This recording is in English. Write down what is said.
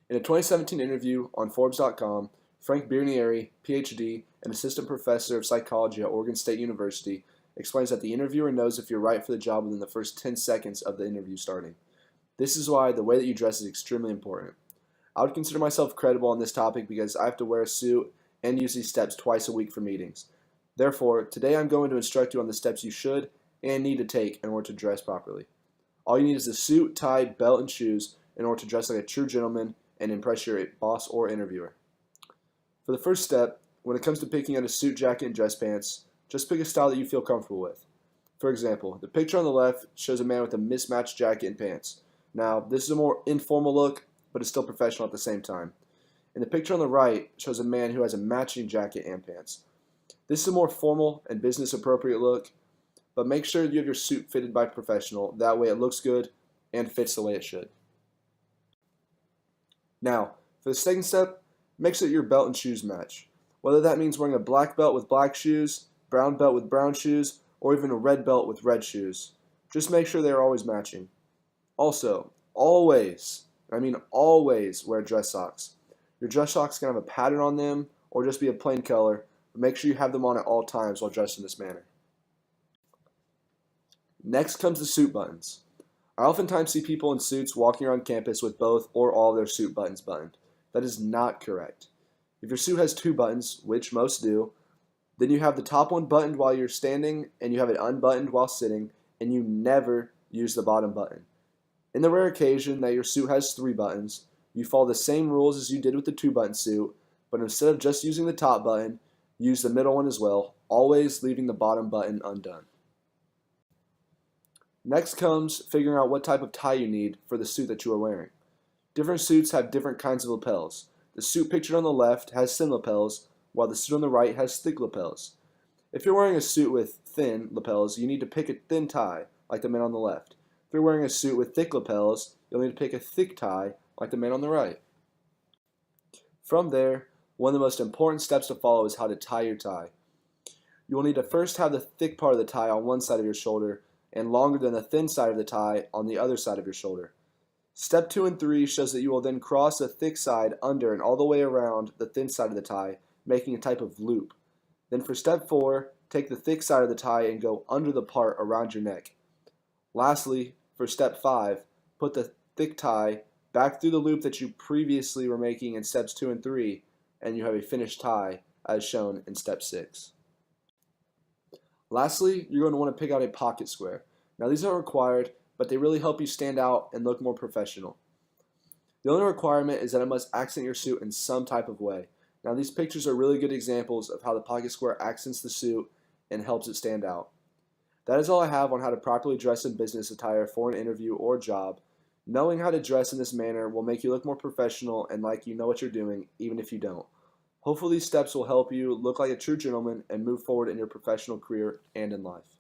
In a 2017 interview on Forbes.com, Frank Birnieri, PhD and assistant professor of psychology at Oregon State University, explains that the interviewer knows if you're right for the job within the first 10 seconds of the interview starting. This is why the way that you dress is extremely important. I would consider myself credible on this topic because I have to wear a suit and use these steps twice a week for meetings. Therefore, today I'm going to instruct you on the steps you should and need to take in order to dress properly. All you need is a suit, tie, belt, and shoes in order to dress like a true gentleman and impress your boss or interviewer. For the first step, when it comes to picking out a suit, jacket, and dress pants, just pick a style that you feel comfortable with. For example, the picture on the left shows a man with a mismatched jacket and pants. Now, this is a more informal look, but it's still professional at the same time. And the picture on the right shows a man who has a matching jacket and pants. This is a more formal and business appropriate look, but make sure you have your suit fitted by a professional. That way it looks good and fits the way it should. Now, for the second step, make sure that your belt and shoes match. Whether that means wearing a black belt with black shoes, brown belt with brown shoes, or even a red belt with red shoes. Just make sure they are always matching. Also, always wear dress socks. Your dress socks can have a pattern on them or just be a plain color, but make sure you have them on at all times while dressed in this manner. Next comes the suit buttons. I oftentimes see people in suits walking around campus with both or all their suit buttons buttoned. That is not correct. If your suit has two buttons, which most do, then you have the top one buttoned while you're standing and you have it unbuttoned while sitting, and you never use the bottom button. In the rare occasion that your suit has three buttons, you follow the same rules as you did with the two-button suit, but instead of just using the top button, use the middle one as well, always leaving the bottom button undone. Next comes figuring out what type of tie you need for the suit that you are wearing. Different suits have different kinds of lapels. The suit pictured on the left has thin lapels, while the suit on the right has thick lapels. If you're wearing a suit with thin lapels, you need to pick a thin tie, like the man on the left. If you're wearing a suit with thick lapels, you'll need to pick a thick tie, like the man on the right. From there, one of the most important steps to follow is how to tie your tie. You will need to first have the thick part of the tie on one side of your shoulder and longer than the thin side of the tie on the other side of your shoulder. Step 2 and 3 shows that you will then cross the thick side under and all the way around the thin side of the tie, making a type of loop. Then for step 4, take the thick side of the tie and go under the part around your neck. Lastly, for step 5, put the thick tie back through the loop that you previously were making in steps 2 and 3, and you have a finished tie as shown in step 6. Lastly, you're going to want to pick out a pocket square. Now these aren't required, but they really help you stand out and look more professional. The only requirement is that it must accent your suit in some type of way. Now these pictures are really good examples of how the pocket square accents the suit and helps it stand out. That is all I have on how to properly dress in business attire for an interview or job. Knowing how to dress in this manner will make you look more professional and like you know what you're doing, even if you don't. Hopefully these steps will help you look like a true gentleman and move forward in your professional career and in life.